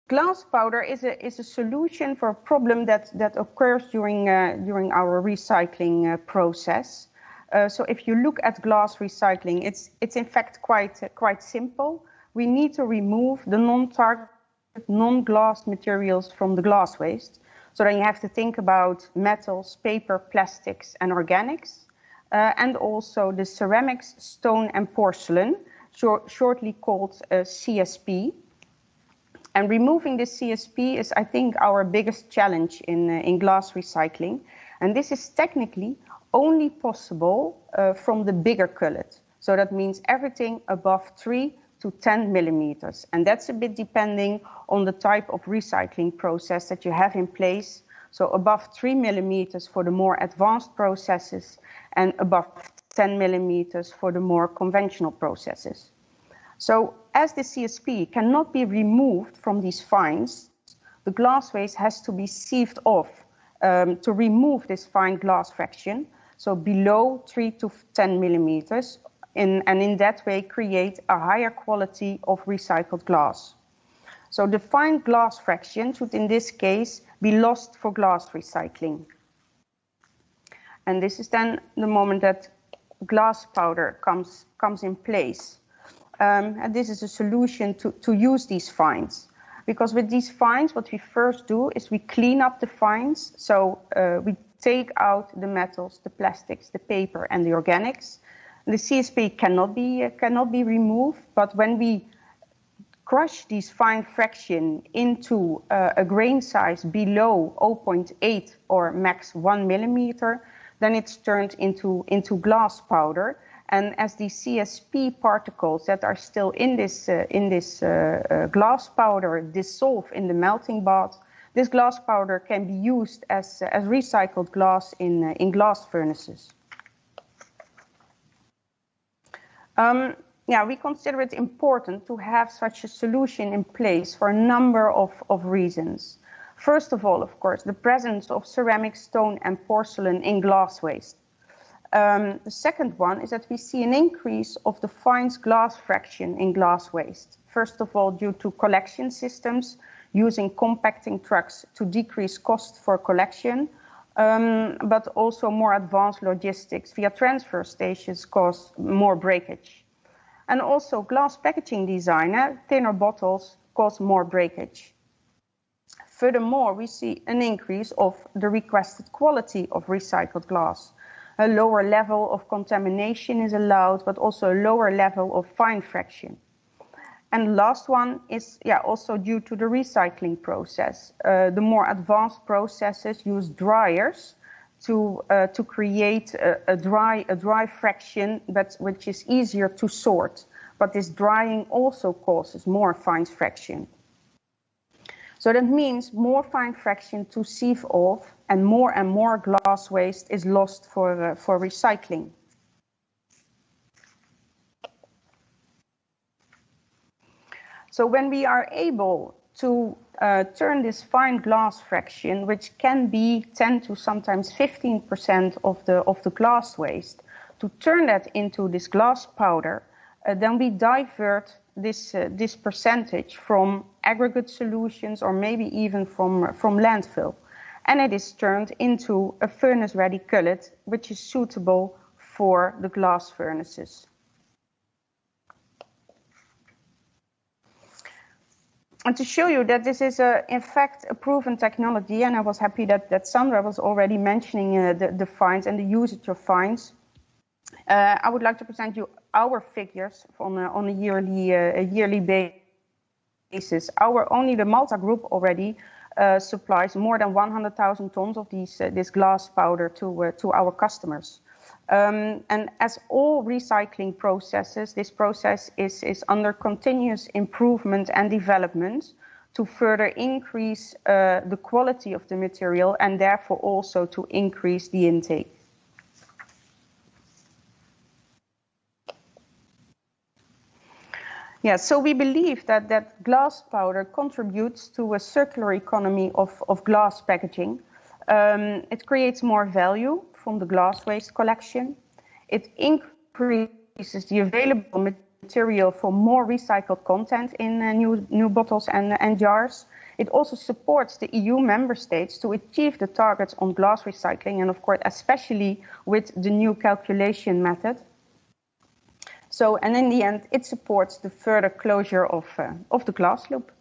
glass powder is a solution for a problem that occurs during our recycling process. So if you look at glass recycling, it's in fact quite simple. We need to remove the non-target, non-glass materials from the glass waste. So then you have to think about metals, paper, plastics, and organics, and also the ceramics, stone, and porcelain, shortly called CSP. And removing this CSP is, I think, our biggest challenge in glass recycling. And this is technically only possible from the bigger cullet. So that means everything above 3 to 10 millimeters. And that's a bit depending on the type of recycling process that you have in place. So above 3 millimeters for the more advanced processes and above 10 millimeters for the more conventional processes. So as the CSP cannot be removed from these fines, the glass waste has to be sieved off to remove this fine glass fraction, so below 3 to 10 millimeters, and in that way create a higher quality of recycled glass. So the fine glass fraction should in this case be lost for glass recycling. And this is then the moment that glass powder comes in place. And this is a solution to use these fines. Because with these fines, what we first do is we clean up the fines. So we take out the metals, the plastics, the paper, and the organics. The CSP cannot be removed, but when we crush these fine fraction into a grain size below 0.8 or max 1 millimeter, then it's turned into glass powder. And as the CSP particles that are still in this glass powder dissolve in the melting bath, this glass powder can be used as recycled glass in glass furnaces. We consider it important to have such a solution in place for a number of reasons. First of all, of course, the presence of ceramic, stone, and porcelain in glass waste. The second one is that we see an increase of the fine glass fraction in glass waste. First of all, due to collection systems using compacting trucks to decrease cost for collection, but also more advanced logistics via transfer stations cause more breakage. And also glass packaging design, thinner bottles cause more breakage. Furthermore, we see an increase of the requested quality of recycled glass. A lower level of contamination is allowed, but also a lower level of fine fraction. And last one is also due to the recycling process. The more advanced processes use dryers to create a dry fraction, which is easier to sort. But this drying also causes more fine fraction. So that means more fine fraction to sieve off, and more glass waste is lost for recycling. So when we are able to turn this fine glass fraction, which can be 10 to sometimes 15% of the glass waste, to turn that into this glass powder, then we divert this percentage from aggregate solutions or maybe even from landfill. And it is turned into a furnace-ready cullet, which is suitable for the glass furnaces. And to show you that this is, in fact, a proven technology, and I was happy that Sandra was already mentioning the fines and the usage of fines, I would like to present you our figures on a yearly basis. Only the Maltha group already supplies more than 100,000 tons of this glass powder to our customers. And as all recycling processes, this process is under continuous improvement and development to further increase the quality of the material and therefore also to increase the intake. Yeah, so we believe that glass powder contributes to a circular economy of glass packaging. It creates more value from the glass waste collection. It increases the available material for more recycled content in new bottles and jars. It also supports the EU member states to achieve the targets on glass recycling, and of course, especially with the new calculation method. So, and in the end, it supports the further closure of the glass loop.